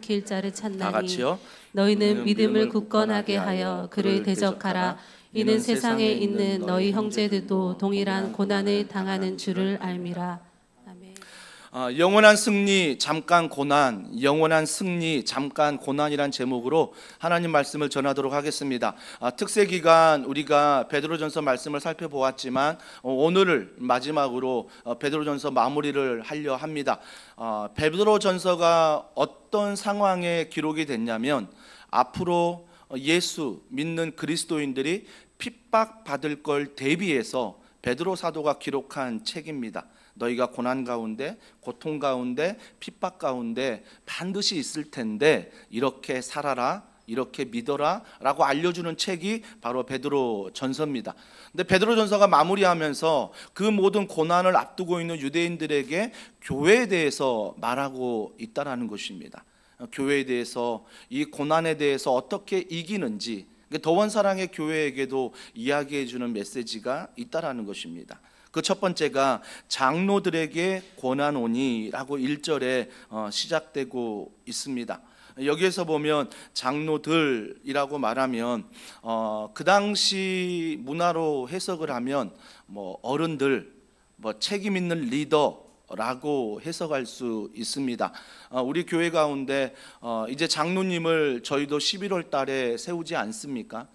지킬 자를 다 찾나니 같이요. 너희는 믿음을 굳건하게 하여 그를 대적하라. 이는 세상에 있는 너희 형제들도 동일한 고난을 당하는 줄을 알미라. 아멘. 영원한 승리 잠깐 고난, 영원한 승리 잠깐 고난이란 제목으로 하나님 말씀을 전하도록 하겠습니다. 특세 기간 우리가 베드로전서 말씀을 살펴보았지만 오늘을 마지막으로 베드로전서 마무리를 하려 합니다. 베드로전서가 어떤 상황에 기록이 됐냐면 앞으로 예수 믿는 그리스도인들이 핍박받을 걸 대비해서 베드로 사도가 기록한 책입니다. 너희가 고난 가운데, 고통 가운데, 핍박 가운데 반드시 있을 텐데 이렇게 살아라, 이렇게 믿어라 라고 알려주는 책이 바로 베드로 전서입니다. 근데 베드로 전서가 마무리하면서 그 모든 고난을 앞두고 있는 유대인들에게 교회에 대해서 말하고 있다는 것입니다. 교회에 대해서, 이 고난에 대해서 어떻게 이기는지 더원사랑의 교회에게도 이야기해 주는 메시지가 있다는 것입니다. 그 첫 번째가 장로들에게 권하노니라고 1절에 시작되고 있습니다. 여기에서 보면 장로들이라고 말하면 그 당시 문화로 해석을 하면 어른들, 책임 있는 리더라고 해석할 수 있습니다. 우리 교회 가운데 이제 장로님을 저희도 11월 달에 세우지 않습니까?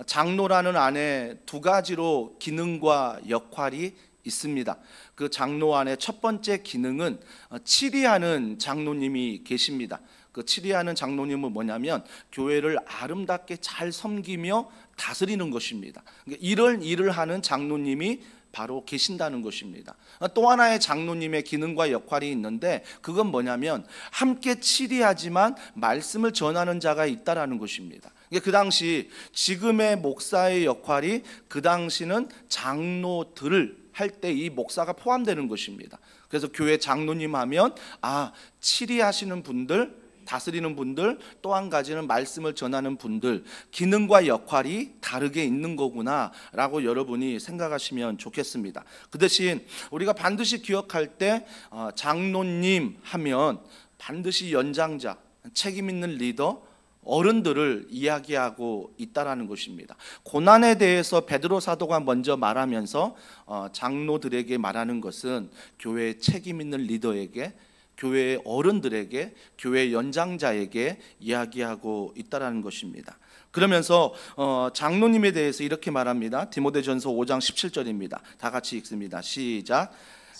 장로라는 안에 두 가지로 기능과 역할이 있습니다. 그 장로 안에 첫 번째 기능은 치리하는 장로님이 계십니다. 그 치리하는 장로님은 뭐냐면 교회를 아름답게 잘 섬기며 다스리는 것입니다. 이런 일을 하는 장로님이 바로 계신다는 것입니다. 또 하나의 장로님의 기능과 역할이 있는데 그건 뭐냐면 함께 치리하지만 말씀을 전하는 자가 있다라는 것입니다. 그 당시 지금의 목사의 역할이 그 당시는 장로들을 할 때 이 목사가 포함되는 것입니다. 그래서 교회 장로님 하면 치리하시는 분들, 다스리는 분들, 또 한 가지는 말씀을 전하는 분들, 기능과 역할이 다르게 있는 거구나 라고 여러분이 생각하시면 좋겠습니다. 그 대신 우리가 반드시 기억할 때 장로님 하면 반드시 연장자, 책임 있는 리더, 어른들을 이야기하고 있다라는 것입니다. 고난에 대해서 베드로 사도가 먼저 말하면서 장로들에게 말하는 것은 교회의 책임 있는 리더에게, 교회의 어른들에게, 교회 연장자에게 이야기하고 있다라는 것입니다. 그러면서 장로님에 대해서 이렇게 말합니다. 디모데전서 5장 17절입니다. 다 같이 읽습니다. 시작.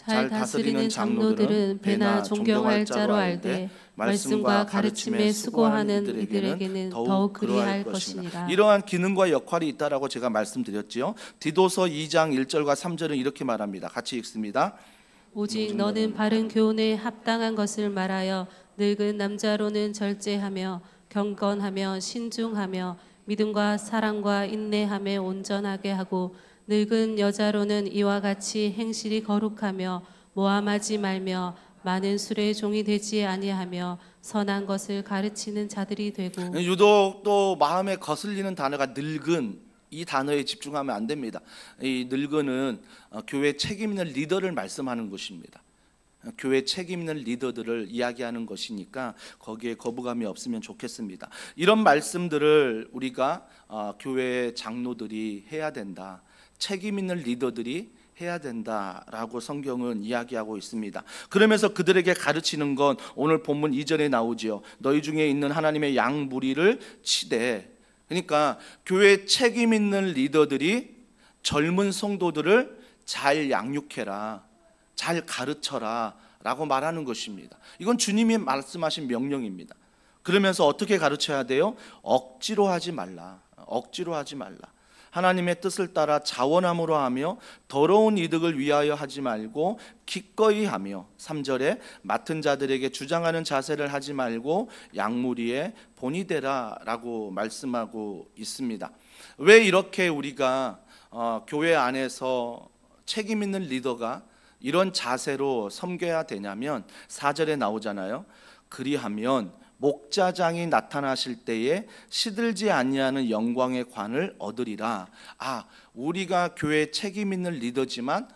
잘 다스리는 장로들은 배나 존경할 자로 알되 말씀과 가르침에 수고하는 이들에게는 더욱 그리할 것이니라. 이러한 기능과 역할이 있다라고 제가 말씀드렸지요. 디도서 2장 1절과 3절은 이렇게 말합니다. 같이 읽습니다. 오직 너는 바른 교훈에 합당한 것을 말하여 늙은 남자로는 절제하며 경건하며 신중하며 믿음과 사랑과 인내함에 온전하게 하고 늙은 여자로는 이와 같이 행실이 거룩하며 모함하지 말며 많은 술의 종이 되지 아니하며 선한 것을 가르치는 자들이 되고. 유독 또 마음에 거슬리는 단어가 늙은, 이 단어에 집중하면 안 됩니다. 이 늙은은 교회 책임 있는 리더를 말씀하는 것입니다. 교회 책임 있는 리더들을 이야기하는 것이니까 거기에 거부감이 없으면 좋겠습니다. 이런 말씀들을 우리가 교회 장로들이 해야 된다, 책임 있는 리더들이 해야 된다라고 성경은 이야기하고 있습니다. 그러면서 그들에게 가르치는 건 오늘 본문 2절에 나오지요. 너희 중에 있는 하나님의 양 무리를 치되. 그러니까 교회 책임 있는 리더들이 젊은 성도들을 잘 양육해라, 잘 가르쳐라 라고 말하는 것입니다. 이건 주님이 말씀하신 명령입니다. 그러면서 어떻게 가르쳐야 돼요? 억지로 하지 말라. 억지로 하지 말라. 하나님의 뜻을 따라 자원함으로 하며 더러운 이득을 위하여 하지 말고 기꺼이 하며, 3절에 맡은 자들에게 주장하는 자세를 하지 말고 양무리에 본이 되라 라고 말씀하고 있습니다. 왜 이렇게 우리가 교회 안에서 책임 있는 리더가 이런 자세로 섬겨야 되냐면 4절에 나오잖아요. 그리하면 목자장이 나타나실 때에 시들지 아니하는 영광의 관을 얻으리라. 우리가 교회 책임 있는 리더지만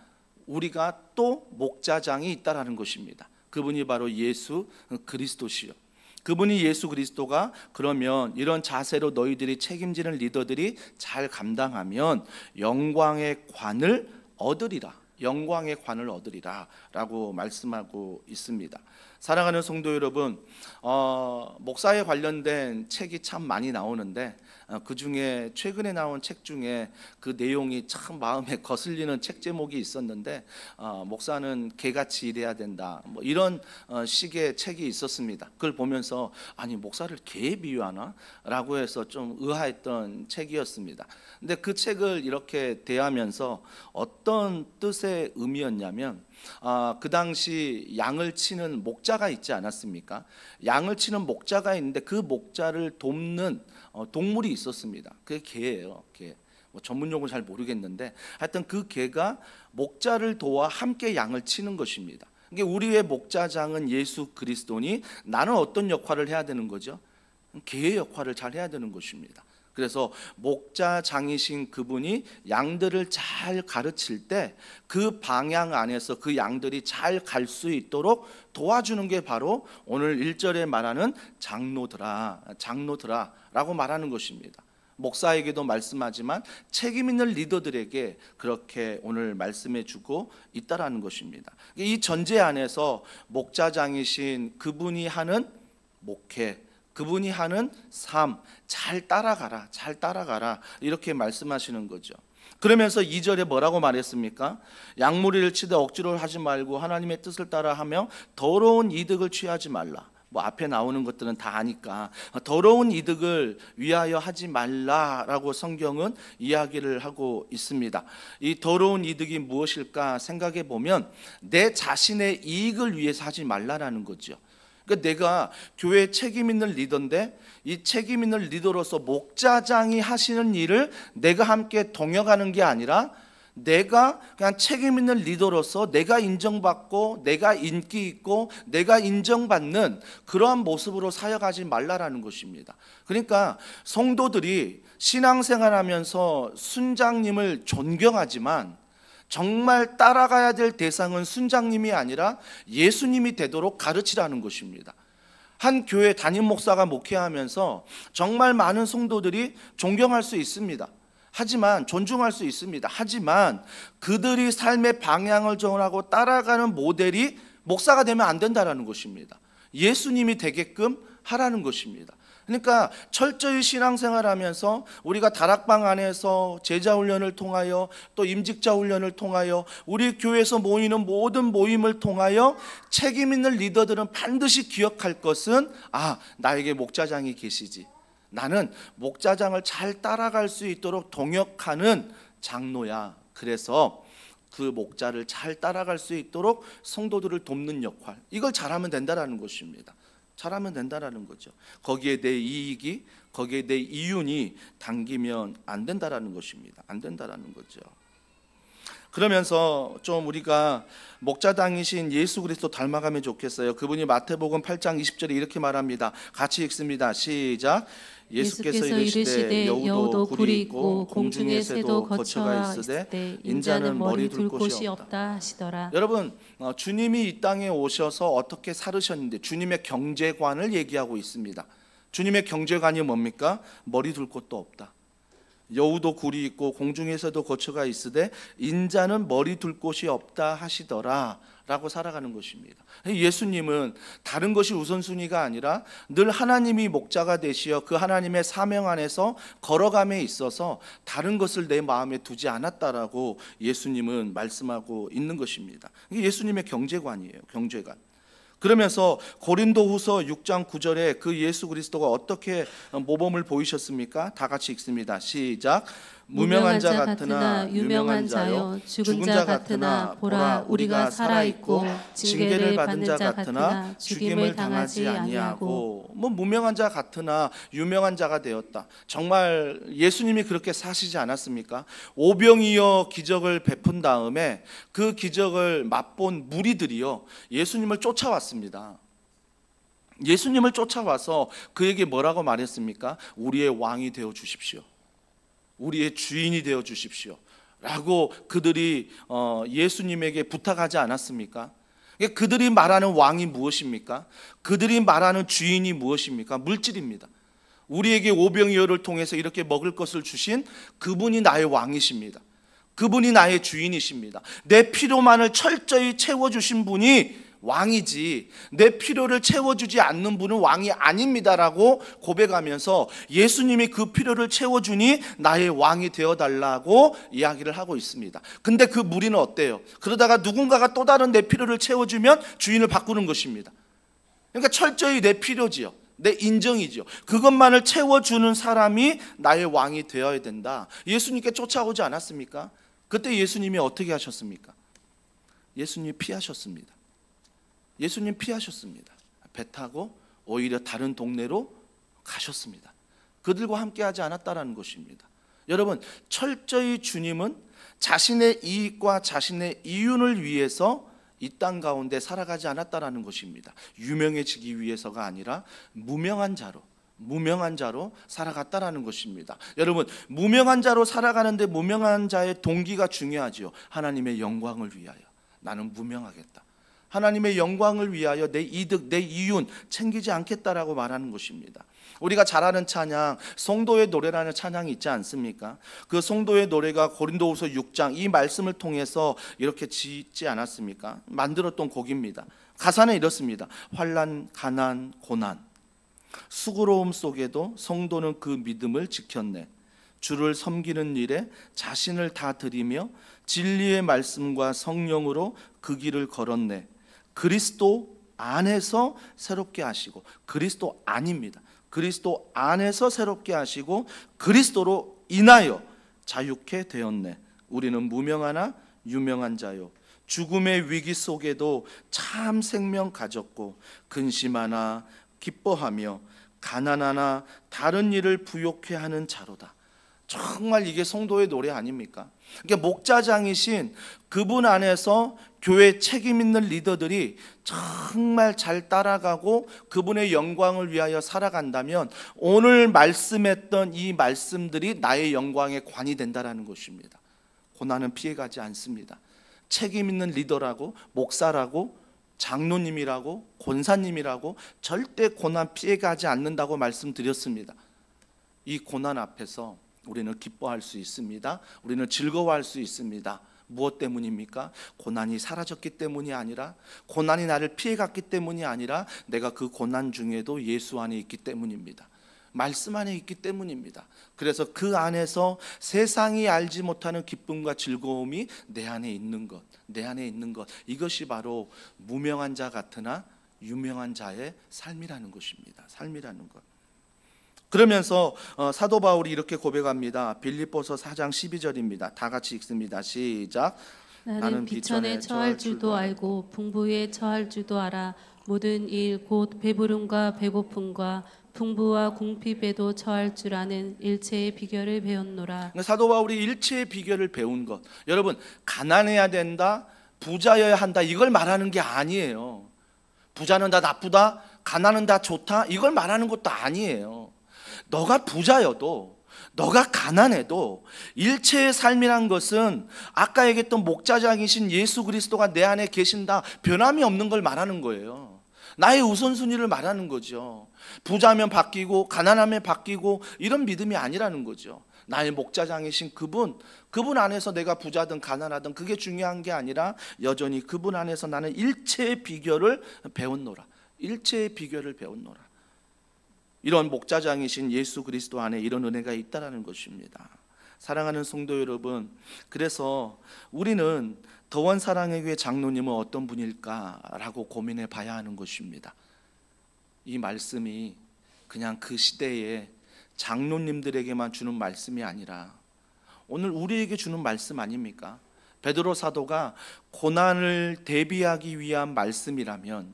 우리가 또 목자장이 있다라는 것입니다. 그분이 바로 예수 그리스도시요. 그분이 예수 그리스도가 그러면 이런 자세로 너희들이 책임지는 리더들이 잘 감당하면 영광의 관을 얻으리라. 영광의 관을 얻으리라 라고 말씀하고 있습니다. 사랑하는 성도 여러분, 목사에 관련된 책이 참 많이 나오는데 그 중에 최근에 나온 책 중에 그 내용이 참 마음에 거슬리는 책 제목이 있었는데 목사는 개같이 일해야 된다, 뭐 이런 식의 책이 있었습니다. 그걸 보면서 아니 목사를 개에 비유하나? 라고 해서 좀 의아했던 책이었습니다. 근데 그 책을 이렇게 대하면서 어떤 뜻의 의미였냐면 그 당시 양을 치는 목자가 있지 않았습니까? 양을 치는 목자가 있는데 그 목자를 돕는 동물이 있었습니다. 그게 개예요. 개. 뭐 전문 용어를 잘 모르겠는데 하여튼 그 개가 목자를 도와 함께 양을 치는 것입니다. 이게 우리의 목자장은 예수 그리스도니 나는 어떤 역할을 해야 되는 거죠? 개의 역할을 잘 해야 되는 것입니다. 그래서 목자장이신 그분이 양들을 잘 가르칠 때 그 방향 안에서 그 양들이 잘 갈 수 있도록 도와주는 게 바로 오늘 1절에 말하는 장로들아 라고 말하는 것입니다. 목사에게도 말씀하지만 책임 있는 리더들에게 그렇게 오늘 말씀해 주고 있다라는 것입니다. 이 전제 안에서 목자장이신 그분이 하는 목회, 그분이 하는 삶 잘 따라가라, 잘 따라가라 이렇게 말씀하시는 거죠. 그러면서 2절에 뭐라고 말했습니까? 양무리를 치되 억지로 하지 말고 하나님의 뜻을 따라하며 더러운 이득을 취하지 말라. 뭐 앞에 나오는 것들은 다 아니까 더러운 이득을 위하여 하지 말라라고 성경은 이야기를 하고 있습니다. 이 더러운 이득이 무엇일까 생각해 보면 내 자신의 이익을 위해서 하지 말라라는 거죠. 그러니까 내가 교회 책임 있는 리더인데 이 책임 있는 리더로서 목자장이 하시는 일을 내가 함께 동역하는 게 아니라 내가 그냥 책임 있는 리더로서 내가 인정받고 내가 인기 있고 내가 인정받는 그러한 모습으로 사역하지 말라라는 것입니다. 그러니까 성도들이 신앙생활하면서 순장님을 존경하지만 정말 따라가야 될 대상은 순장님이 아니라 예수님이 되도록 가르치라는 것입니다. 한 교회 담임 목사가 목회하면서 정말 많은 성도들이 존경할 수 있습니다. 하지만 존중할 수 있습니다. 하지만 그들이 삶의 방향을 정하고 따라가는 모델이 목사가 되면 안 된다는 것입니다. 예수님이 되게끔 하라는 것입니다. 그러니까 철저히 신앙생활하면서 우리가 다락방 안에서 제자훈련을 통하여 또 임직자 훈련을 통하여 우리 교회에서 모이는 모든 모임을 통하여 책임 있는 리더들은 반드시 기억할 것은 나에게 목자장이 계시지. 나는 목자장을 잘 따라갈 수 있도록 동역하는 장로야. 그래서 그 목자를 잘 따라갈 수 있도록 성도들을 돕는 역할, 이걸 잘하면 된다는 것입니다. 잘하면 된다라는 거죠. 거기에 내 이익이, 거기에 내 이윤이 당기면 안 된다라는 것입니다. 안 된다라는 거죠. 그러면서 좀 우리가 목자당이신 예수 그리스도 닮아가면 좋겠어요. 그분이 마태복음 8장 20절에 이렇게 말합니다. 같이 읽습니다. 시작. 예수께서 이르시되 여우도 굴이 있고 공중에 새도 거처가 있으되 인자는 머리 둘 곳이 없다 하시더라. 여러분, 주님이 이 땅에 오셔서 어떻게 살으셨는데 주님의 경제관을 얘기하고 있습니다. 주님의 경제관이 뭡니까? 머리 둘 곳도 없다. 여우도 굴이 있고 공중에서도 거처가 있으되 인자는 머리 둘 곳이 없다 하시더라 라고 살아가는 것입니다. 예수님은 다른 것이 우선순위가 아니라 늘 하나님이 목자가 되시어 그 하나님의 사명 안에서 걸어감에 있어서 다른 것을 내 마음에 두지 않았다라고 예수님은 말씀하고 있는 것입니다. 이게 예수님의 경제관이에요. 경제관. 그러면서 고린도후서 6장 9절에 그 예수 그리스도가 어떻게 모범을 보이셨습니까? 다 같이 읽습니다. 시작. 무명한 자 같으나 유명한 자요, 죽은 자 같으나 보라 우리가 살아있고 징계를 받은 자 같으나 죽임을 당하지 아니하고. 무명한 자 같으나 유명한 자가 되었다. 정말 예수님이 그렇게 사시지 않았습니까? 오병이어 기적을 베푼 다음에 그 기적을 맛본 무리들이요 예수님을 쫓아왔습니다. 예수님을 쫓아와서 그에게 뭐라고 말했습니까? 우리의 왕이 되어 주십시오. 우리의 주인이 되어 주십시오 라고 그들이 예수님에게 부탁하지 않았습니까? 그들이 말하는 왕이 무엇입니까? 그들이 말하는 주인이 무엇입니까? 물질입니다. 우리에게 오병이어를 통해서 이렇게 먹을 것을 주신 그분이 나의 왕이십니다. 그분이 나의 주인이십니다. 내 필요만을 철저히 채워주신 분이 왕이지 내 필요를 채워주지 않는 분은 왕이 아닙니다라고 고백하면서 예수님이 그 필요를 채워주니 나의 왕이 되어달라고 이야기를 하고 있습니다. 근데 그 무리는 어때요? 그러다가 누군가가 또 다른 내 필요를 채워주면 주인을 바꾸는 것입니다. 그러니까 철저히 내 필요지요, 내 인정이죠. 그것만을 채워주는 사람이 나의 왕이 되어야 된다. 예수님께 쫓아오지 않았습니까? 그때 예수님이 어떻게 하셨습니까? 예수님이 피하셨습니다. 예수님 피하셨습니다. 배 타고 오히려 다른 동네로 가셨습니다. 그들과 함께 하지 않았다라는 것입니다. 여러분, 철저히 주님은 자신의 이익과 자신의 이윤을 위해서 이 땅 가운데 살아가지 않았다라는 것입니다. 유명해지기 위해서가 아니라 무명한 자로 살아갔다라는 것입니다. 여러분, 무명한 자로 살아가는데 무명한 자의 동기가 중요하지요. 하나님의 영광을 위하여 나는 무명하겠다. 하나님의 영광을 위하여 내 이득, 내 이윤 챙기지 않겠다라고 말하는 것입니다. 우리가 잘 아는 찬양, 성도의 노래라는 찬양이 있지 않습니까? 그 성도의 노래가 고린도후서 6장 이 말씀을 통해서 이렇게 짓지 않았습니까? 만들었던 곡입니다. 가사는 이렇습니다. 환난, 가난, 고난, 수고로움 속에도 성도는 그 믿음을 지켰네. 주를 섬기는 일에 자신을 다 드리며 진리의 말씀과 성령으로 그 길을 걸었네. 그리스도 안에서 새롭게 하시고, 그리스도 아닙니다. 그리스도 안에서 새롭게 하시고 그리스도로 인하여 자유케 되었네. 우리는 무명하나 유명한 자요, 죽음의 위기 속에도 참 생명 가졌고 근심하나 기뻐하며 가난하나 다른 일을 부욕해 하는 자로다. 정말 이게 성도의 노래 아닙니까? 그러니까 목자장이신 그분 안에서 교회 책임 있는 리더들이 정말 잘 따라가고 그분의 영광을 위하여 살아간다면 오늘 말씀했던 이 말씀들이 나의 영광의 관이 된다라는 것입니다. 고난은 피해가지 않습니다. 책임 있는 리더라고, 목사라고, 장로님이라고, 권사님이라고 절대 고난 피해가지 않는다고 말씀드렸습니다. 이 고난 앞에서 우리는 기뻐할 수 있습니다. 우리는 즐거워할 수 있습니다. 무엇 때문입니까? 고난이 사라졌기 때문이 아니라, 고난이 나를 피해갔기 때문이 아니라 내가 그 고난 중에도 예수 안에 있기 때문입니다. 말씀 안에 있기 때문입니다. 그래서 그 안에서 세상이 알지 못하는 기쁨과 즐거움이 내 안에 있는 것, 내 안에 있는 것, 이것이 바로 무명한 자 같으나 유명한 자의 삶이라는 것입니다. 삶이라는 것. 그러면서 사도 바울이 이렇게 고백합니다. 빌립보서 4장 12절입니다. 다 같이 읽습니다. 시작. 나는 비천에 처할 줄도 알고 풍부에 처할 줄도 알아. 모든 일 곧 배부름과 배고픔과 풍부와 궁핍에도 처할 줄 아는 일체의 비결을 배웠노라. 사도 바울이 일체의 비결을 배운 것, 여러분, 가난해야 된다, 부자여야 한다, 이걸 말하는 게 아니에요. 부자는 다 나쁘다, 가난은 다 좋다, 이걸 말하는 것도 아니에요. 너가 부자여도, 너가 가난해도 일체의 삶이란 것은 아까 얘기했던 목자장이신 예수 그리스도가 내 안에 계신다, 변함이 없는 걸 말하는 거예요. 나의 우선순위를 말하는 거죠. 부자면 바뀌고 가난하면 바뀌고 이런 믿음이 아니라는 거죠. 나의 목자장이신 그분 안에서 내가 부자든 가난하든 그게 중요한 게 아니라 여전히 그분 안에서 나는 일체의 비결을 배웠노라. 일체의 비결을 배웠노라. 이런 목자장이신 예수 그리스도 안에 이런 은혜가 있다라는 것입니다. 사랑하는 성도 여러분, 그래서 우리는 더원 사랑의 교회 장로님은 어떤 분일까라고 고민해 봐야 하는 것입니다. 이 말씀이 그냥 그 시대에 장로님들에게만 주는 말씀이 아니라 오늘 우리에게 주는 말씀 아닙니까? 베드로 사도가 고난을 대비하기 위한 말씀이라면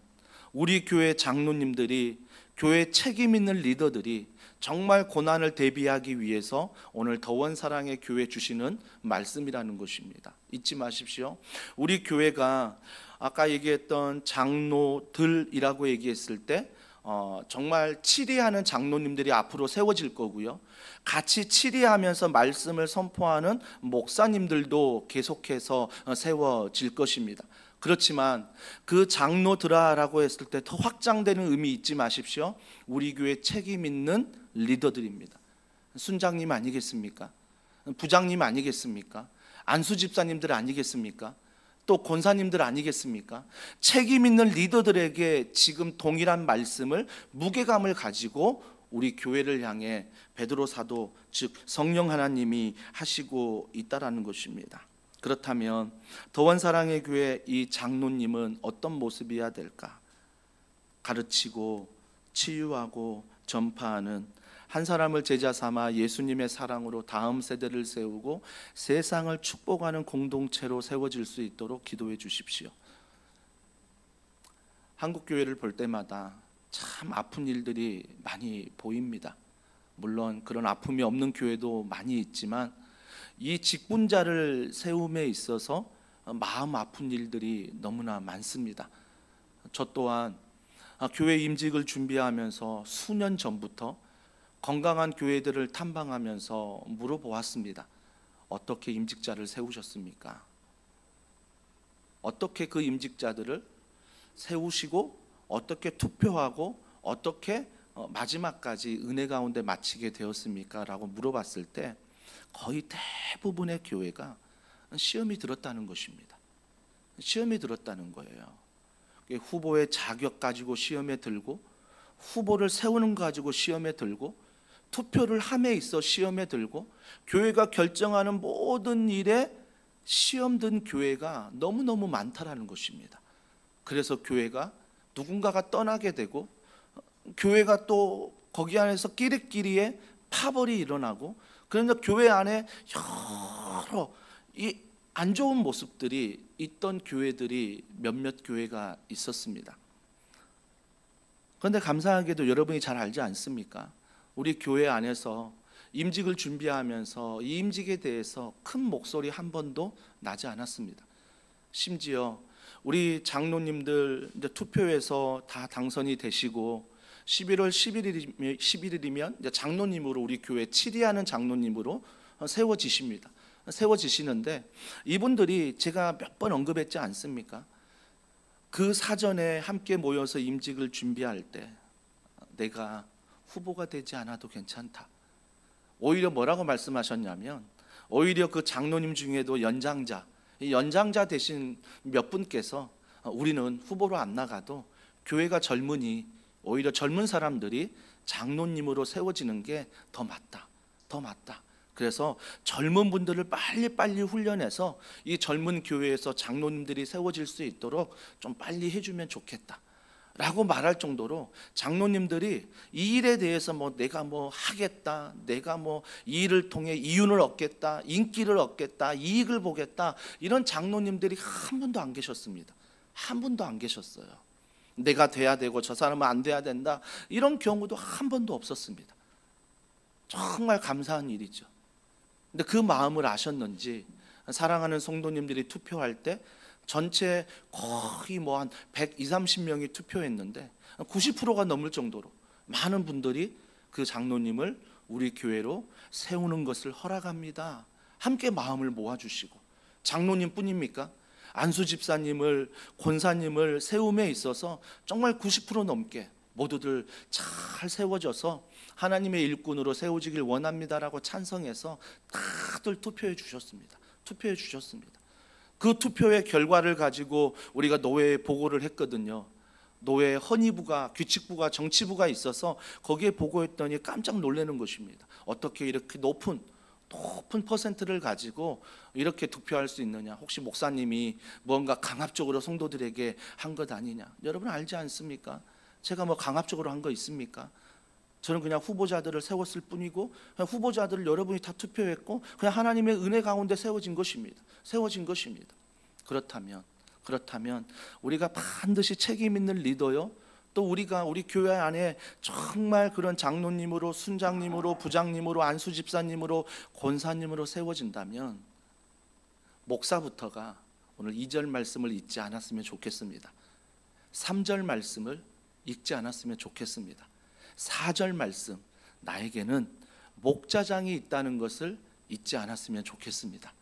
우리 교회 장로님들이, 교회 책임 있는 리더들이 정말 고난을 대비하기 위해서 오늘 더원 사랑의 교회 주시는 말씀이라는 것입니다. 잊지 마십시오. 우리 교회가 아까 얘기했던 장로들이라고 얘기했을 때 정말 치리하는 장로님들이 앞으로 세워질 거고요, 같이 치리하면서 말씀을 선포하는 목사님들도 계속해서 세워질 것입니다. 그렇지만 그 장로들아라고 했을 때 더 확장되는 의미 잊지 마십시오. 우리 교회 책임 있는 리더들입니다. 순장님 아니겠습니까? 부장님 아니겠습니까? 안수 집사님들 아니겠습니까? 또 권사님들 아니겠습니까? 책임 있는 리더들에게 지금 동일한 말씀을, 무게감을 가지고 우리 교회를 향해 베드로 사도, 즉 성령 하나님이 하시고 있다라는 것입니다. 그렇다면 더원 사랑의 교회 이 장로님은 어떤 모습이어야 될까? 가르치고 치유하고 전파하는, 한 사람을 제자 삼아 예수님의 사랑으로 다음 세대를 세우고 세상을 축복하는 공동체로 세워질 수 있도록 기도해 주십시오. 한국 교회를 볼 때마다 참 아픈 일들이 많이 보입니다. 물론 그런 아픔이 없는 교회도 많이 있지만 이 직분자를 세움에 있어서 마음 아픈 일들이 너무나 많습니다. 저 또한 교회 임직을 준비하면서 수년 전부터 건강한 교회들을 탐방하면서 물어보았습니다. 어떻게 임직자를 세우셨습니까? 어떻게 그 임직자들을 세우시고 어떻게 투표하고 어떻게 마지막까지 은혜 가운데 마치게 되었습니까? 라고 물어봤을 때 거의 대부분의 교회가 시험이 들었다는 것입니다. 시험이 들었다는 거예요. 후보의 자격 가지고 시험에 들고, 후보를 세우는 거 가지고 시험에 들고, 투표를 함에 있어 시험에 들고, 교회가 결정하는 모든 일에 시험 든 교회가 너무너무 많다라는 것입니다. 그래서 교회가 누군가가 떠나게 되고, 교회가 또 거기 안에서 끼리끼리의 파벌이 일어나고, 그런데 교회 안에 여러 이 안 좋은 모습들이 있던 교회들이 몇몇 교회가 있었습니다. 그런데 감사하게도 여러분이 잘 알지 않습니까? 우리 교회 안에서 임직을 준비하면서 이 임직에 대해서 큰 목소리 한 번도 나지 않았습니다. 심지어 우리 장로님들 이제 투표해서 다 당선이 되시고 11월 11일이면 이제 장로님으로 우리 교회 7위하는 장로님으로 세워지시는데 이분들이 제가 몇 번 언급했지 않습니까? 그 사전에 함께 모여서 임직을 준비할 때 내가 후보가 되지 않아도 괜찮다. 오히려 뭐라고 말씀하셨냐면, 오히려 그 장로님 중에도 연장자, 이 연장자 되신 몇 분께서 우리는 후보로 안 나가도 교회가 젊으니 오히려 젊은 사람들이 장로님으로 세워지는 게 더 맞다, 더 맞다. 그래서 젊은 분들을 빨리 훈련해서 이 젊은 교회에서 장로님들이 세워질 수 있도록 좀 빨리 해주면 좋겠다 라고 말할 정도로 장로님들이 이 일에 대해서 내가 하겠다, 내가 이 일을 통해 이윤을 얻겠다, 인기를 얻겠다, 이익을 보겠다, 이런 장로님들이 한 분도 안 계셨습니다. 한 분도 안 계셨어요. 내가 돼야 되고 저 사람은 안 돼야 된다, 이런 경우도 한 번도 없었습니다. 정말 감사한 일이죠. 근데 그 마음을 아셨는지 사랑하는 성도님들이 투표할 때 전체 거의 한 120, 30명이 투표했는데 90%가 넘을 정도로 많은 분들이 그 장로님을 우리 교회로 세우는 것을 허락합니다. 함께 마음을 모아주시고, 장로님 뿐입니까? 안수 집사님을, 권사님을 세움에 있어서 정말 90% 넘게 모두들 잘 세워져서 하나님의 일꾼으로 세워지길 원합니다라고 찬성해서 다들 투표해 주셨습니다. 투표해 주셨습니다. 그 투표의 결과를 가지고 우리가 노회에 보고를 했거든요. 노회 헌의부가, 규칙부가, 정치부가 있어서 거기에 보고했더니 깜짝 놀라는 것입니다. 어떻게 이렇게 높은 퍼센트를 가지고 이렇게 투표할 수 있느냐? 혹시 목사님이 뭔가 강압적으로 성도들에게 한 것 아니냐? 여러분 알지 않습니까? 제가 강압적으로 한 거 있습니까? 저는 그냥 후보자들을 세웠을 뿐이고, 그냥 후보자들을 여러분이 다 투표했고 그냥 하나님의 은혜 가운데 세워진 것입니다. 그렇다면 우리가 반드시 책임 있는 리더요, 또 우리가 우리 교회 안에 정말 그런 장로님으로, 순장님으로, 부장님으로, 안수 집사님으로, 권사님으로 세워진다면 목사부터가 오늘 2절 말씀을 잊지 않았으면 좋겠습니다. 3절 말씀을 잊지 않았으면 좋겠습니다. 4절 말씀, 나에게는 목자장이 있다는 것을 잊지 않았으면 좋겠습니다.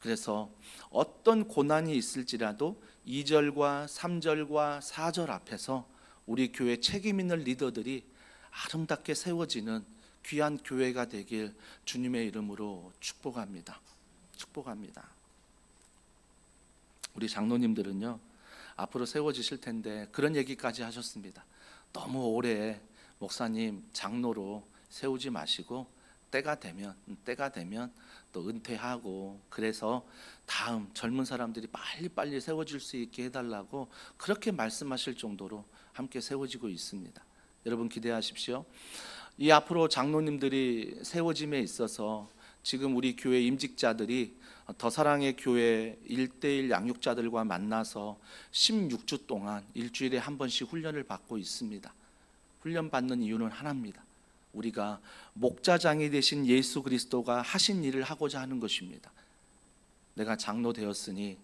그래서 어떤 고난이 있을지라도 2절과 3절과 4절 앞에서 우리 교회 책임 있는 리더들이 아름답게 세워지는 귀한 교회가 되길 주님의 이름으로 축복합니다. 축복합니다. 우리 장로님들은요, 앞으로 세워지실 텐데 그런 얘기까지 하셨습니다. 너무 오래 목사님 장로로 세우지 마시고 때가 되면 또 은퇴하고, 그래서 다음 젊은 사람들이 빨리빨리 세워질 수 있게 해달라고 그렇게 말씀하실 정도로 함께 세워지고 있습니다. 여러분 기대하십시오. 이 앞으로 장로님들이 세워짐에 있어서 지금 우리 교회 임직자들이 더 사랑의 교회 1:1 양육자들과 만나서 16주 동안 일주일에 한 번씩 훈련을 받고 있습니다. 훈련 받는 이유는 하나입니다. 우리가 목자장이 되신 예수 그리스도가 하신 일을 하고자 하는 것입니다. 내가 장로 되었으니,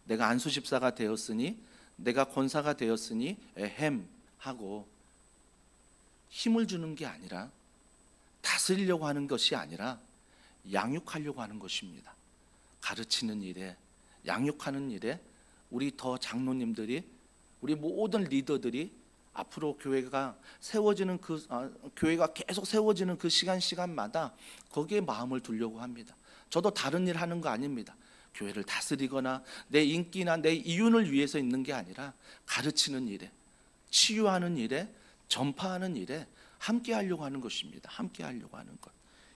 내가 안수집사가 되었으니, 내가 권사가 되었으니 에헴 하고 힘을 주는 게 아니라, 다스리려고 하는 것이 아니라 양육하려고 하는 것입니다. 가르치는 일에, 양육하는 일에 우리 더 장로님들이, 우리 모든 리더들이 앞으로 교회가 세워지는 교회가 계속 세워지는 그 시간마다 거기에 마음을 두려고 합니다. 저도 다른 일 하는 거 아닙니다. 교회를 다스리거나 내 인기나 내 이윤을 위해서 있는 게 아니라 가르치는 일에, 치유하는 일에, 전파하는 일에 함께 하려고 하는 것입니다. 함께 하려고 하는 것.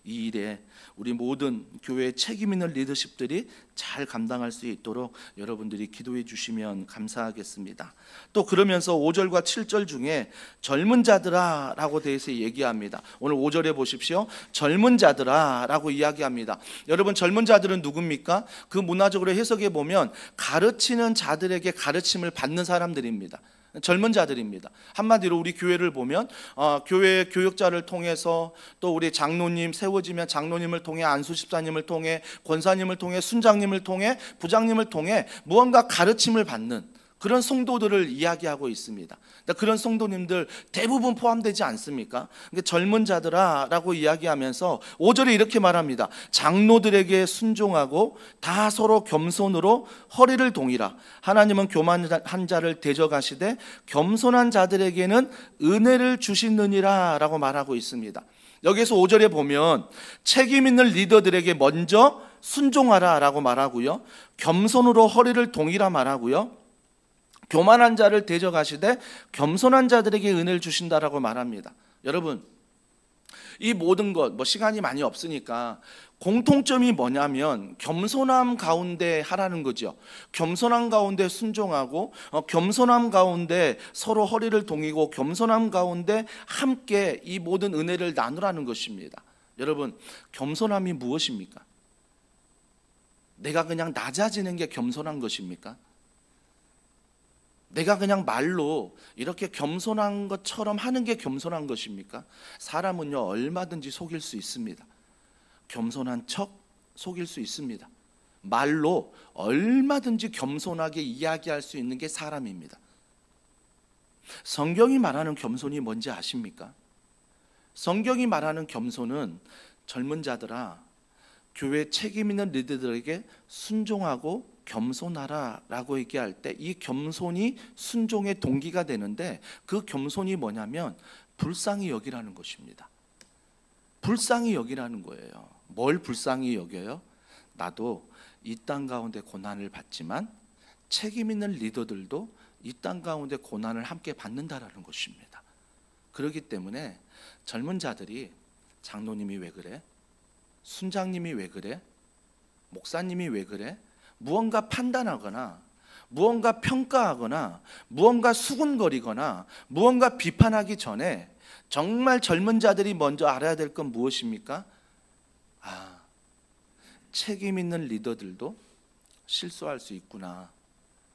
이 일에 우리 모든 교회의 책임 있는 리더십들이 잘 감당할 수 있도록 여러분들이 기도해 주시면 감사하겠습니다. 또 그러면서 5절과 7절 중에 젊은 자들아 라고 대해서 얘기합니다. 오늘 5절에 보십시오. 젊은 자들아 라고 이야기합니다. 여러분, 젊은 자들은 누굽니까? 그 문화적으로 해석해 보면 가르치는 자들에게 가르침을 받는 사람들입니다. 젊은 자들입니다. 한마디로 우리 교회를 보면 교회 교역자를 통해서, 또 우리 장로님 세워지면 장로님을 통해, 안수집사님을 통해, 권사님을 통해, 순장님을 통해, 부장님을 통해 무언가 가르침을 받는 그런 성도들을 이야기하고 있습니다. 그런 성도님들 대부분 포함되지 않습니까? 젊은 자들아 라고 이야기하면서 5절에 이렇게 말합니다. 장로들에게 순종하고 다 서로 겸손으로 허리를 동이라. 하나님은 교만한 자를 대적하시되 겸손한 자들에게는 은혜를 주시느니라 라고 말하고 있습니다. 여기서 5절에 보면 책임 있는 리더들에게 먼저 순종하라 라고 말하고요, 겸손으로 허리를 동이라 말하고요, 교만한 자를 대적하시되 겸손한 자들에게 은혜를 주신다라고 말합니다. 여러분, 이 모든 것, 시간이 많이 없으니까 공통점이 뭐냐면 겸손함 가운데 하라는 거죠. 겸손함 가운데 순종하고, 겸손함 가운데 서로 허리를 동이고, 겸손함 가운데 함께 이 모든 은혜를 나누라는 것입니다. 여러분, 겸손함이 무엇입니까? 내가 그냥 낮아지는 게 겸손한 것입니까? 내가 그냥 말로 이렇게 겸손한 것처럼 하는 게 겸손한 것입니까? 사람은요, 얼마든지 속일 수 있습니다. 겸손한 척 속일 수 있습니다. 말로 얼마든지 겸손하게 이야기할 수 있는 게 사람입니다. 성경이 말하는 겸손이 뭔지 아십니까? 성경이 말하는 겸손은 젊은 자들아, 교회 책임 있는 리더들에게 순종하고 겸손하라 라고 얘기할 때 이 겸손이 순종의 동기가 되는데, 그 겸손이 뭐냐면 불쌍히 여기라는 것입니다. 불쌍히 여기라는 거예요. 뭘 불쌍히 여겨요? 나도 이 땅 가운데 고난을 받지만 책임 있는 리더들도 이 땅 가운데 고난을 함께 받는다라는 것입니다. 그렇기 때문에 젊은 자들이 장로님이 왜 그래? 순장님이 왜 그래? 목사님이 왜 그래? 무언가 판단하거나, 무언가 평가하거나, 무언가 수군거리거나, 무언가 비판하기 전에 정말 젊은 자들이 먼저 알아야 될 건 무엇입니까? 책임 있는 리더들도 실수할 수 있구나,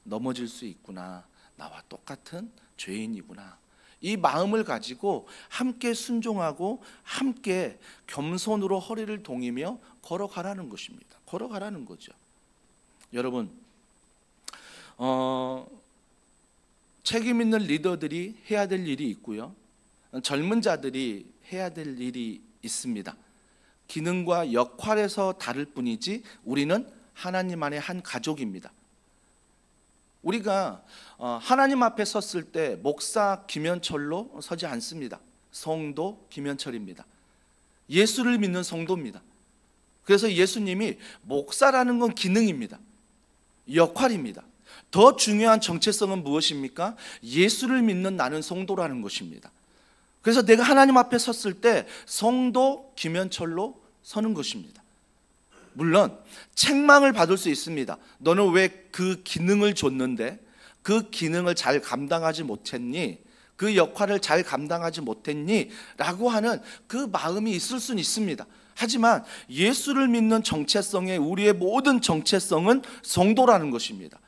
넘어질 수 있구나, 나와 똑같은 죄인이구나, 이 마음을 가지고 함께 순종하고 함께 겸손으로 허리를 동이며 걸어가라는 것입니다. 걸어가라는 거죠. 여러분, 책임 있는 리더들이 해야 될 일이 있고요, 젊은 자들이 해야 될 일이 있습니다. 기능과 역할에서 다를 뿐이지 우리는 하나님 안의 한 가족입니다. 우리가 하나님 앞에 섰을 때 목사 김현철로 서지 않습니다. 성도 김현철입니다. 예수를 믿는 성도입니다. 그래서 예수님이 목사라는 건 기능입니다. 역할입니다. 더 중요한 정체성은 무엇입니까? 예수를 믿는 나는 성도라는 것입니다. 그래서 내가 하나님 앞에 섰을 때 성도 김현철로 서는 것입니다. 물론 책망을 받을 수 있습니다. 너는 왜 그 기능을 줬는데 그 기능을 잘 감당하지 못했니? 그 역할을 잘 감당하지 못했니? 라고 하는 그 마음이 있을 수는 있습니다. 하지만 예수를 믿는 정체성에 우리의 모든 정체성은 성도라는 것입니다.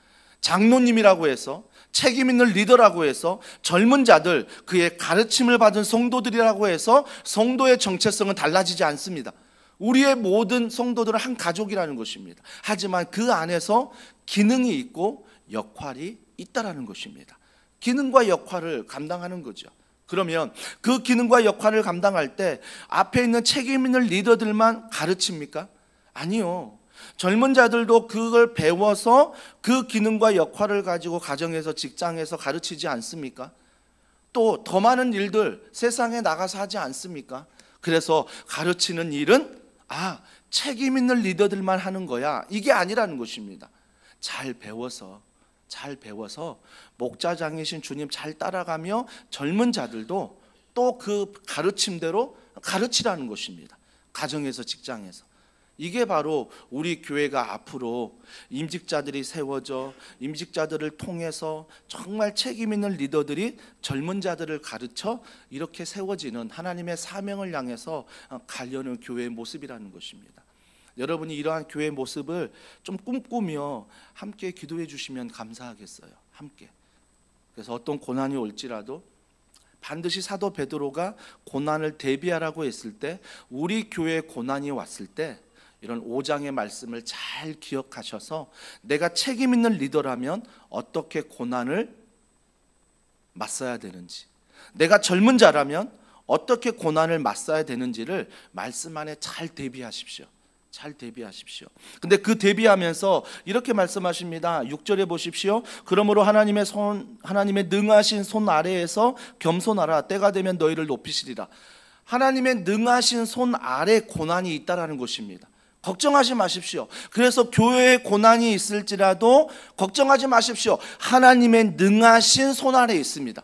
장로님이라고 해서, 책임 있는 리더라고 해서, 젊은 자들, 그의 가르침을 받은 성도들이라고 해서 성도의 정체성은 달라지지 않습니다. 우리의 모든 성도들은 한 가족이라는 것입니다. 하지만 그 안에서 기능이 있고 역할이 있다라는 것입니다. 기능과 역할을 감당하는 거죠. 그러면 그 기능과 역할을 감당할 때 앞에 있는 책임 있는 리더들만 가르칩니까? 아니요. 젊은 자들도 그걸 배워서 그 기능과 역할을 가지고 가정에서, 직장에서 가르치지 않습니까? 또 더 많은 일들 세상에 나가서 하지 않습니까? 그래서 가르치는 일은 책임 있는 리더들만 하는 거야, 이게 아니라는 것입니다. 잘 배워서 목자장이신 주님 잘 따라가며 젊은 자들도 또 그 가르침대로 가르치라는 것입니다. 가정에서, 직장에서. 이게 바로 우리 교회가 앞으로 임직자들이 세워져 임직자들을 통해서 정말 책임 있는 리더들이 젊은 자들을 가르쳐 이렇게 세워지는 하나님의 사명을 향해서 가려는 교회의 모습이라는 것입니다. 여러분이 이러한 교회의 모습을 좀 꿈꾸며 함께 기도해 주시면 감사하겠어요. 함께. 그래서 어떤 고난이 올지라도 반드시 사도 베드로가 고난을 대비하라고 했을 때, 우리 교회에 고난이 왔을 때 이런 5장의 말씀을 잘 기억하셔서 내가 책임 있는 리더라면 어떻게 고난을 맞서야 되는지, 내가 젊은 자라면 어떻게 고난을 맞서야 되는지를 말씀 안에 잘 대비하십시오. 잘 대비하십시오. 근데 그 대비하면서 이렇게 말씀하십니다. 6절에 보십시오. 그러므로 하나님의 능하신 손 아래에서 겸손하라. 때가 되면 너희를 높이시리라. 하나님의 능하신 손 아래 고난이 있다라는 것입니다. 걱정하지 마십시오. 그래서 교회에 고난이 있을지라도 걱정하지 마십시오. 하나님의 능하신 손 아래 있습니다.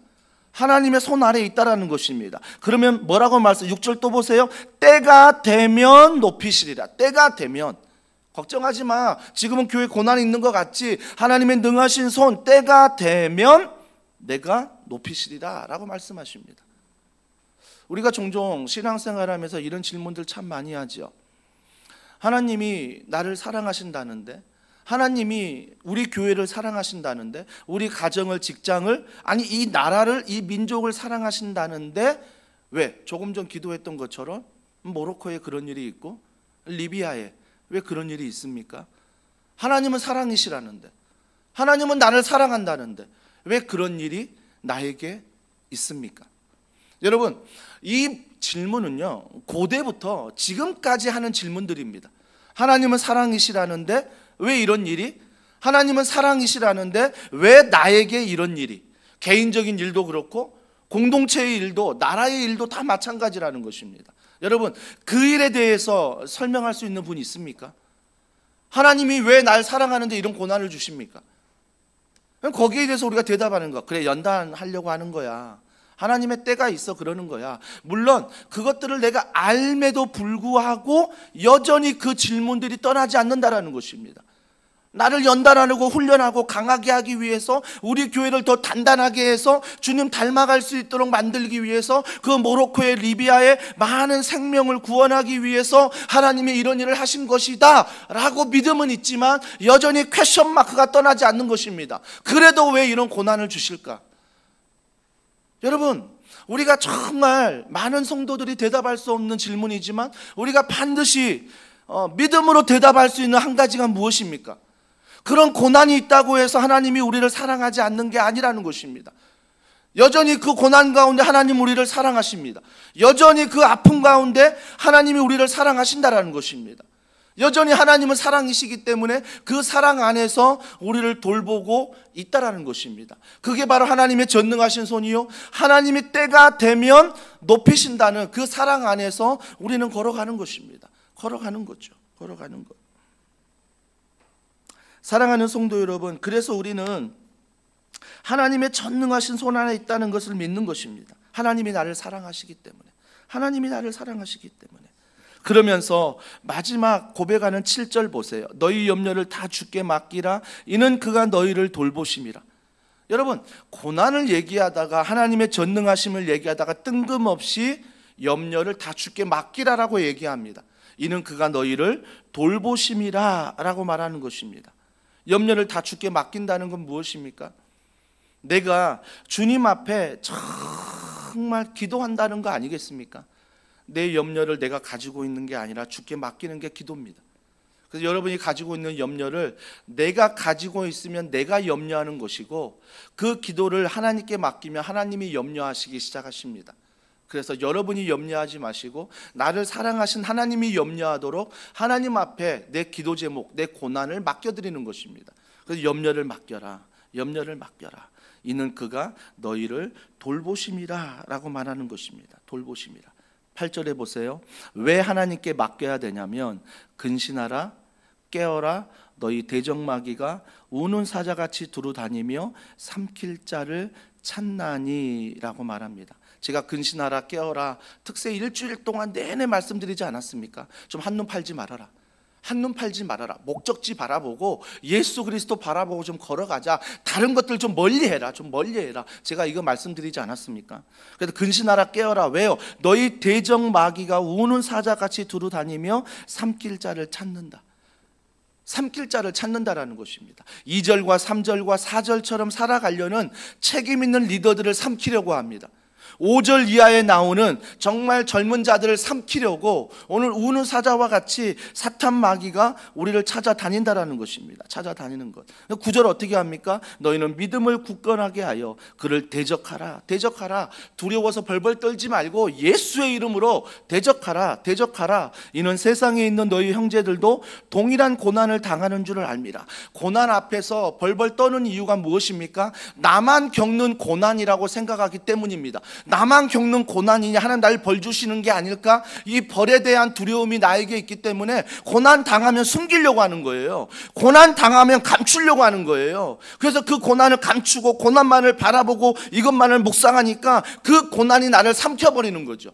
하나님의 손 아래 있다라는 것입니다. 그러면 뭐라고 말씀? 6절 또 보세요. 때가 되면 높이시리라. 때가 되면. 걱정하지 마. 지금은 교회에 고난이 있는 것 같지? 하나님의 능하신 손, 때가 되면 내가 높이시리라 라고 말씀하십니다. 우리가 종종 신앙생활하면서 이런 질문들 참 많이 하죠. 하나님이 나를 사랑하신다는데, 하나님이 우리 교회를 사랑하신다는데, 우리 가정을, 직장을, 아니 이 나라를, 이 민족을 사랑하신다는데 왜 조금 전 기도했던 것처럼 모로코에 그런 일이 있고 리비아에 왜 그런 일이 있습니까? 하나님은 사랑이시라는데, 하나님은 나를 사랑한다는데 왜 그런 일이 나에게 있습니까? 여러분, 이 질문은요 고대부터 지금까지 하는 질문들입니다. 하나님은 사랑이시라는데 왜 이런 일이? 하나님은 사랑이시라는데 왜 나에게 이런 일이? 개인적인 일도 그렇고 공동체의 일도, 나라의 일도 다 마찬가지라는 것입니다. 여러분, 그 일에 대해서 설명할 수 있는 분이 있습니까? 하나님이 왜 날 사랑하는데 이런 고난을 주십니까? 거기에 대해서 우리가 대답하는 거, 그래 연단하려고 하는 거야, 하나님의 때가 있어 그러는 거야. 물론 그것들을 내가 알매도 불구하고 여전히 그 질문들이 떠나지 않는다라는 것입니다. 나를 연단하고 훈련하고 강하게 하기 위해서, 우리 교회를 더 단단하게 해서 주님 닮아갈 수 있도록 만들기 위해서, 그 모로코의 리비아의 많은 생명을 구원하기 위해서 하나님이 이런 일을 하신 것이다 라고 믿음은 있지만 여전히 퀘션 마크가 떠나지 않는 것입니다. 그래도 왜 이런 고난을 주실까? 여러분, 우리가 정말 많은 성도들이 대답할 수 없는 질문이지만 우리가 반드시 믿음으로 대답할 수 있는 한 가지가 무엇입니까? 그런 고난이 있다고 해서 하나님이 우리를 사랑하지 않는 게 아니라는 것입니다. 여전히 그 고난 가운데 하나님 우리를 사랑하십니다. 여전히 그 아픔 가운데 하나님이 우리를 사랑하신다라는 것입니다. 여전히 하나님은 사랑이시기 때문에 그 사랑 안에서 우리를 돌보고 있다라는 것입니다. 그게 바로 하나님의 전능하신 손이요, 하나님이 때가 되면 높이신다는 그 사랑 안에서 우리는 걸어가는 것입니다. 걸어가는 거죠. 걸어가는 것. 사랑하는 성도 여러분, 그래서 우리는 하나님의 전능하신 손 안에 있다는 것을 믿는 것입니다. 하나님이 나를 사랑하시기 때문에, 하나님이 나를 사랑하시기 때문에. 그러면서 마지막 고백하는 7절 보세요. 너희 염려를 다 주께 맡기라. 이는 그가 너희를 돌보심이라. 여러분, 고난을 얘기하다가, 하나님의 전능하심을 얘기하다가 뜬금없이 염려를 다 주께 맡기라라고 얘기합니다. 이는 그가 너희를 돌보심이라 라고 말하는 것입니다. 염려를 다 주께 맡긴다는 건 무엇입니까? 내가 주님 앞에 정말 기도한다는 거 아니겠습니까? 내 염려를 내가 가지고 있는 게 아니라 주께 맡기는 게 기도입니다. 그래서 여러분이 가지고 있는 염려를 내가 가지고 있으면 내가 염려하는 것이고, 그 기도를 하나님께 맡기면 하나님이 염려하시기 시작하십니다. 그래서 여러분이 염려하지 마시고 나를 사랑하신 하나님이 염려하도록 하나님 앞에 내 기도 제목, 내 고난을 맡겨드리는 것입니다. 그래서 염려를 맡겨라, 염려를 맡겨라. 이는 그가 너희를 돌보심이라 라고 말하는 것입니다. 돌보심이라. 8절에 보세요. 왜 하나님께 맡겨야 되냐면, 근신하라, 깨어라, 너희 대적마귀가 우는 사자같이 두루다니며 삼킬 자를 찾나니 라고 말합니다. 제가 근신하라, 깨어라 특세 일주일 동안 내내 말씀드리지 않았습니까? 좀 한눈 팔지 말아라, 한눈 팔지 말아라. 목적지 바라보고 예수 그리스도 바라보고 좀 걸어가자. 다른 것들 좀 멀리해라, 좀 멀리해라. 제가 이거 말씀드리지 않았습니까? 그래서 근신하라, 깨어라. 왜요? 너희 대적 마귀가 우는 사자같이 두루다니며 삼킬 자를 찾는다. 삼킬 자를 찾는다라는 것입니다. 2절과 3절과 4절처럼 살아가려는 책임 있는 리더들을 삼키려고 합니다. 5절 이하에 나오는 정말 젊은 자들을 삼키려고 오늘 우는 사자와 같이 사탄 마귀가 우리를 찾아다닌다라는 것입니다. 찾아다니는 것. 9절 어떻게 합니까? 너희는 믿음을 굳건하게 하여 그를 대적하라. 대적하라. 두려워서 벌벌 떨지 말고 예수의 이름으로 대적하라. 대적하라. 이는 세상에 있는 너희 형제들도 동일한 고난을 당하는 줄을 알미라. 고난 앞에서 벌벌 떠는 이유가 무엇입니까? 나만 겪는 고난이라고 생각하기 때문입니다. 나만 겪는 고난이냐, 하나님 날 벌 주시는 게 아닐까? 이 벌에 대한 두려움이 나에게 있기 때문에 고난 당하면 숨기려고 하는 거예요. 고난 당하면 감추려고 하는 거예요. 그래서 그 고난을 감추고 고난만을 바라보고 이것만을 묵상하니까 그 고난이 나를 삼켜버리는 거죠.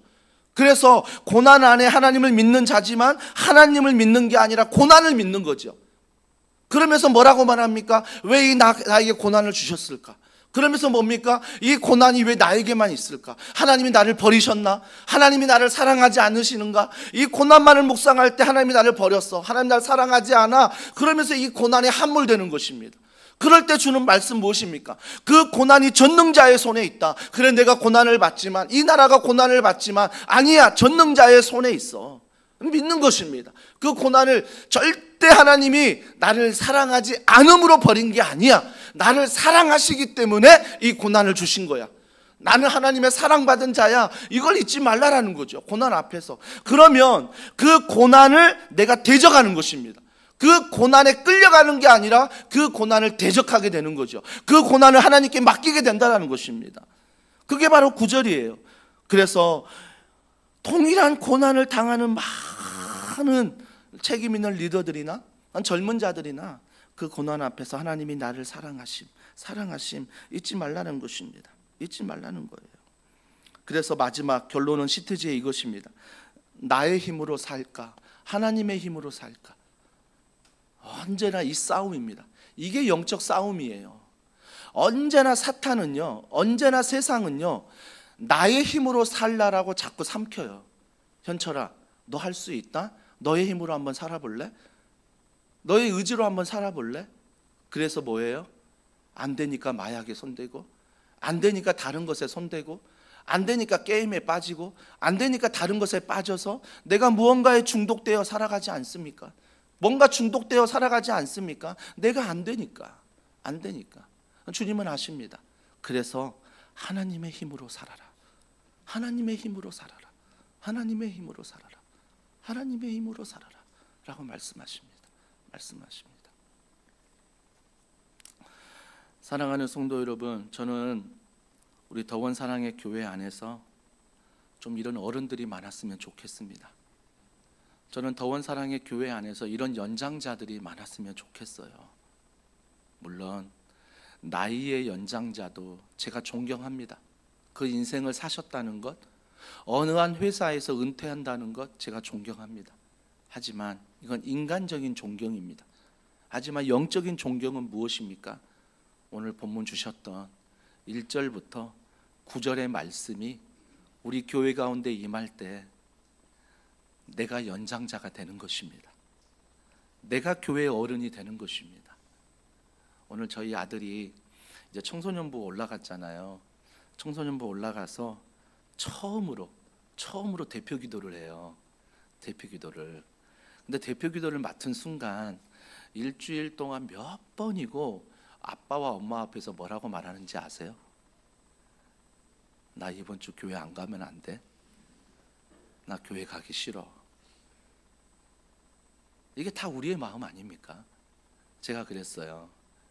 그래서 고난 안에 하나님을 믿는 자지만 하나님을 믿는 게 아니라 고난을 믿는 거죠. 그러면서 뭐라고 말합니까? 왜 나에게 고난을 주셨을까? 그러면서 뭡니까? 이 고난이 왜 나에게만 있을까? 하나님이 나를 버리셨나? 하나님이 나를 사랑하지 않으시는가? 이 고난만을 묵상할 때 하나님이 나를 버렸어, 하나님 나를 사랑하지 않아. 그러면서 이 고난에 함몰되는 것입니다. 그럴 때 주는 말씀 무엇입니까? 그 고난이 전능자의 손에 있다. 그래, 내가 고난을 받지만, 이 나라가 고난을 받지만 아니야, 전능자의 손에 있어. 믿는 것입니다. 그 고난을 절대 하나님이 나를 사랑하지 않음으로 버린 게 아니야. 나를 사랑하시기 때문에 이 고난을 주신 거야. 나는 하나님의 사랑받은 자야. 이걸 잊지 말라라는 거죠. 고난 앞에서. 그러면 그 고난을 내가 대적하는 것입니다. 그 고난에 끌려가는 게 아니라 그 고난을 대적하게 되는 거죠. 그 고난을 하나님께 맡기게 된다는 것입니다. 그게 바로 9절이에요. 그래서 동일한 고난을 당하는 많은 책임 있는 리더들이나 젊은 자들이나 그 고난 앞에서 하나님이 나를 사랑하심 잊지 말라는 것입니다. 잊지 말라는 거예요. 그래서 마지막 결론은 시트지의 이것입니다. 나의 힘으로 살까, 하나님의 힘으로 살까? 언제나 이 싸움입니다. 이게 영적 싸움이에요. 언제나 사탄은요, 언제나 세상은요, 나의 힘으로 살라라고 자꾸 삼켜요. 현철아, 너 할 수 있다? 너의 힘으로 한번 살아볼래? 너의 의지로 한번 살아볼래? 그래서 뭐예요? 안 되니까 마약에 손대고, 안 되니까 다른 것에 손대고, 안 되니까 게임에 빠지고, 안 되니까 다른 것에 빠져서 내가 무언가에 중독되어 살아가지 않습니까? 뭔가 중독되어 살아가지 않습니까? 내가 안 되니까. 주님은 아십니다. 그래서 하나님의 힘으로 살아라. 하나님의 힘으로 살아라. 하나님의 힘으로 살아라. 하나님의 힘으로 살아라. 라고 말씀하십니다. 사랑하는 성도 여러분, 저는 우리 더원 사랑의 교회 안에서 좀 이런 어른들이 많았으면 좋겠습니다. 저는 더원 사랑의 교회 안에서 이런 연장자들이 많았으면 좋겠어요. 물론 나이의 연장자도 제가 존경합니다. 그 인생을 사셨다는 것, 어느 한 회사에서 은퇴한다는 것 제가 존경합니다. 하지만 이건 인간적인 존경입니다. 하지만 영적인 존경은 무엇입니까? 오늘 본문 주셨던 1절부터 9절의 말씀이 우리 교회 가운데 임할 때 내가 연장자가 되는 것입니다. 내가 교회의 어른이 되는 것입니다. 오늘 저희 아들이 이제 청소년부 올라갔잖아요. 청소년부 올라가서 처음으로 대표 기도를 해요. 대표 기도를. 근데 대표 기도를 맡은 순간 일주일 동안 몇 번이고 아빠와 엄마 앞에서 뭐라고 말하는지 아세요? 나 이번 주 교회 안 가면 안 돼? 나 교회 가기 싫어. 이게 다 우리의 마음 아닙니까? 제가 그랬어요.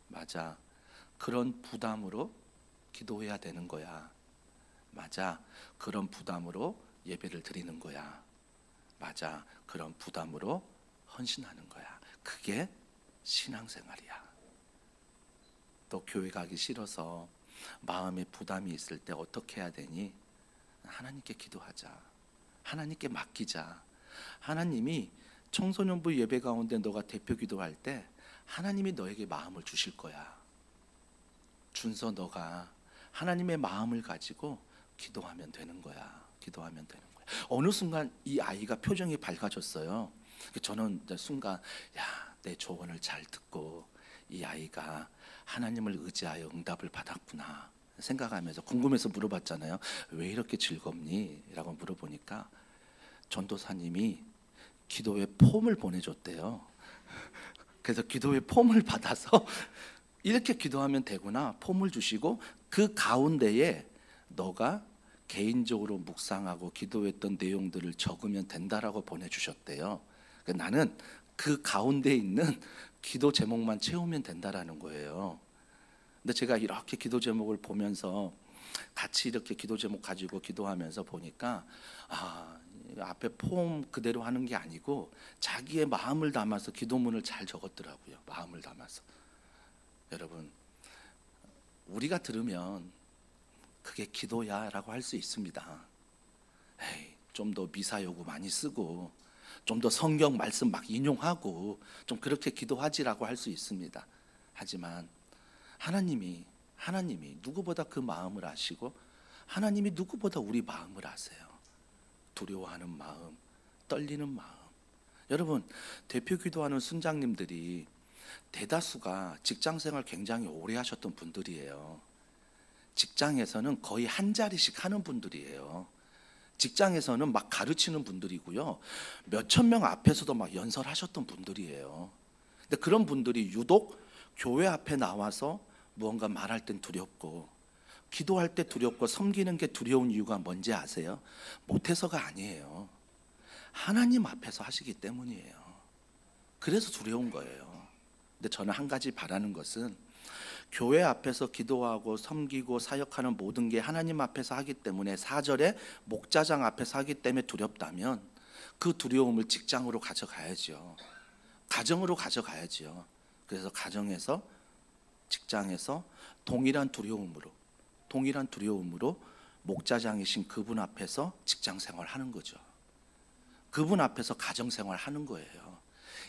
맞아. 그런 부담으로 기도해야 되는 거야. 맞아. 그런 부담으로 예배를 드리는 거야. 맞아. 그런 부담으로 헌신하는 거야. 그게 신앙생활이야. 또 교회 가기 싫어서 마음에 부담이 있을 때 어떻게 해야 되니? 하나님께 기도하자. 하나님께 맡기자. 하나님이 청소년부 예배 가운데 너가 대표 기도할 때 하나님이 너에게 마음을 주실 거야. 준서 너가 하나님의 마음을 가지고 기도하면 되는 거야. 기도하면 되는 거야. 어느 순간 이 아이가 표정이 밝아졌어요. 저는 순간 내 조언을 잘 듣고 이 아이가 하나님을 의지하여 응답을 받았구나 생각하면서 궁금해서 물어봤잖아요. 왜 이렇게 즐겁니? 라고 물어보니까 전도사님이 기도의 폼을 보내줬대요. 그래서 기도의 폼을 받아서 이렇게 기도하면 되구나 폼을 주시고 그 가운데에 너가 개인적으로 묵상하고 기도했던 내용들을 적으면 된다라고 보내주셨대요. 나는 그 가운데 있는 기도 제목만 채우면 된다라는 거예요. 근데 제가 이렇게 기도 제목을 보면서 같이 이렇게 기도 제목 가지고 기도하면서 보니까 앞에 폼 그대로 하는 게 아니고 자기의 마음을 담아서 기도문을 잘 적었더라고요. 마음을 담아서. 여러분, 우리가 들으면 그게 기도야 라고 할 수 있습니다. 좀 더 미사 요구 많이 쓰고 좀 더 성경 말씀 막 인용하고 좀 그렇게 기도하지라고 할 수 있습니다. 하지만 하나님이 누구보다 그 마음을 아시고 하나님이 누구보다 우리 마음을 아세요. 두려워하는 마음, 떨리는 마음. 여러분, 대표 기도하는 순장님들이 대다수가 직장생활 굉장히 오래 하셨던 분들이에요. 직장에서는 거의 한 자리씩 하는 분들이에요. 직장에서는 막 가르치는 분들이고요. 몇천 명 앞에서도 막 연설하셨던 분들이에요. 근데 그런 분들이 유독 교회 앞에 나와서 무언가 말할 땐 두렵고 기도할 때 두렵고 섬기는 게 두려운 이유가 뭔지 아세요? 못해서가 아니에요. 하나님 앞에서 하시기 때문이에요. 그래서 두려운 거예요. 근데 저는 한 가지 바라는 것은 교회 앞에서 기도하고 섬기고 사역하는 모든 게 하나님 앞에서 하기 때문에 4절에 목자장 앞에서 하기 때문에 두렵다면 그 두려움을 직장으로 가져가야죠. 가정으로 가져가야죠. 그래서 가정에서 직장에서 동일한 두려움으로 목자장이신 그분 앞에서 직장 생활하는 거죠. 그분 앞에서 가정 생활하는 거예요.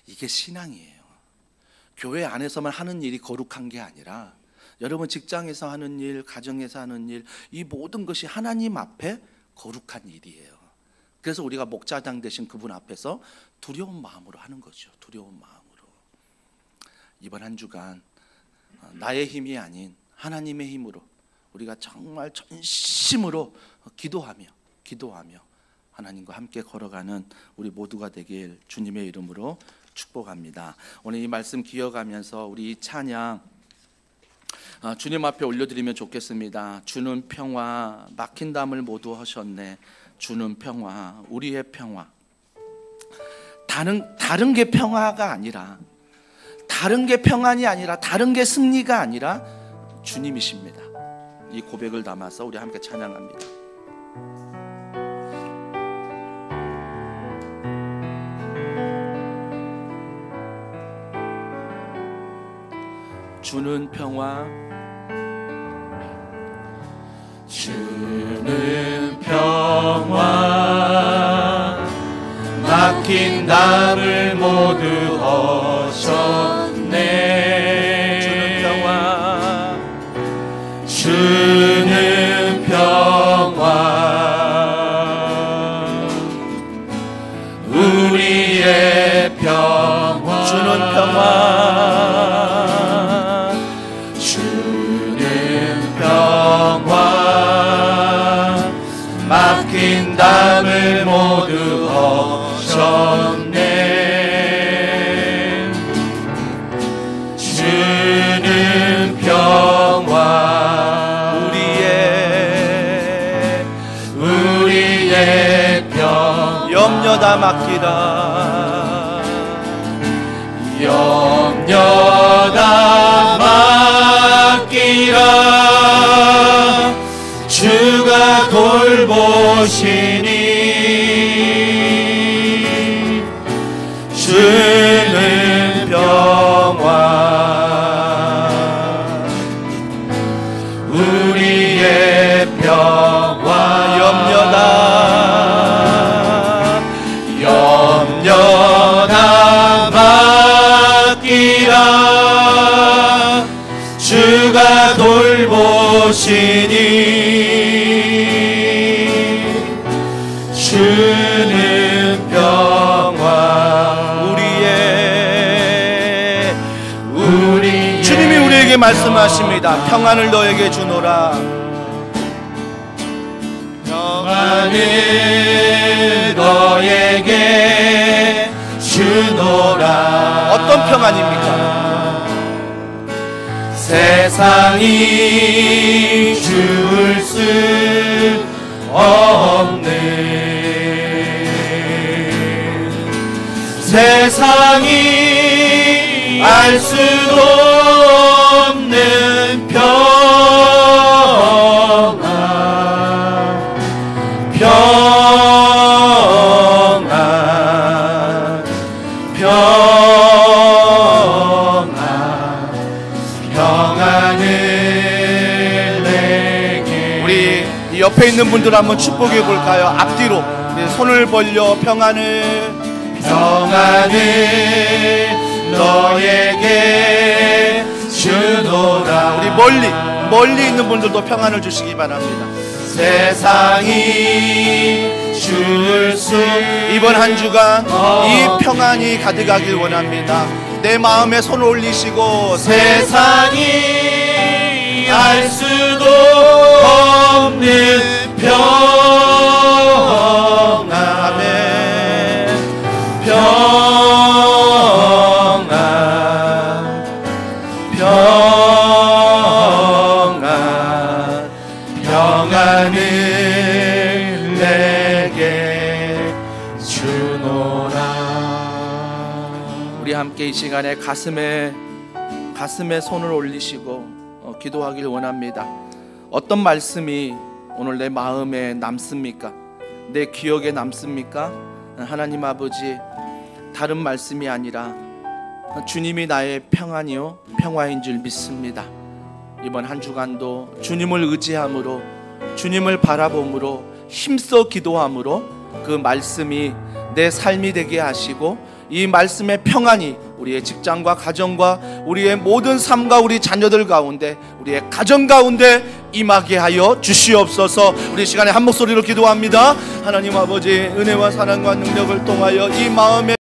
이게 신앙이에요. 교회 안에서만 하는 일이 거룩한 게 아니라 여러분 직장에서 하는 일, 가정에서 하는 일, 이 모든 것이 하나님 앞에 거룩한 일이에요. 그래서 우리가 목자장 되신 그분 앞에서 두려운 마음으로 하는 거죠. 두려운 마음으로. 이번 한 주간 나의 힘이 아닌 하나님의 힘으로 우리가 정말 전심으로 기도하며 하나님과 함께 걸어가는 우리 모두가 되길 주님의 이름으로 축복합니다. 오늘 이 말씀 기억하면서 우리 이 찬양 주님 앞에 올려드리면 좋겠습니다. 주는 평화, 막힌 담을 모두 하셨네. 주는 평화, 우리의 평화. 다른 게 평화가 아니라, 다른 게 평안이 아니라, 다른 게 승리가 아니라 주님이십니다. 이 고백을 담아서 우리 함께 찬양합니다. 주는 평화, 주는 평화, 막힌 담을 모두 허셨네. 주는 평화, 주는 평화, 우리의 평화. 주는 평화, 주는 평화, 막힌 담을 모두 허셨네. 주는 평화, 우리의 평화. 염려 다 맡기라, 염려 다 맡기라. 주가 돌보시니 주는 평화, 우리의 평화. 염려 다 맡기라. 주가 돌보시니 주는 평화, 우리의 주님이 우리에게 말씀하십니다. 평안을 너에게 주노라. 평안을 너에게 주노라. 어떤 평안입니까? 세상이 줄 수 없는, 세상이 알 수도 없는 평안, 평안, 평안을 내게. 우리 옆에 있는 분들 한번 축복해 볼까요? 앞뒤로 손을 벌려 평안을 너에게 주노라. 우리 멀리 있는 분들도 평안을 주시기 바랍니다. 세상이 줄 수, 이번 한 주간 이 평안이 가득하길 원합니다. 내 마음에 손을 올리시고, 세상이 알 수도 없는 평안, 아멘. 평안을 내게 주노라. 우리 함께 이 시간에 가슴에 손을 올리시고 기도하길 원합니다. 어떤 말씀이 오늘 내 마음에 남습니까? 내 기억에 남습니까? 하나님 아버지, 다른 말씀이 아니라 주님이 나의 평안이요 평화인 줄 믿습니다. 이번 한 주간도 주님을 의지함으로, 주님을 바라봄으로, 힘써 기도함으로 그 말씀이 내 삶이 되게 하시고, 이 말씀의 평안이 우리의 직장과 가정과 우리의 모든 삶과 우리 자녀들 가운데, 우리의 가정 가운데 임하게 하여 주시옵소서. 우리 시간에 한 목소리로 기도합니다. 하나님 아버지, 은혜와 사랑과 능력을 통하여 이 마음에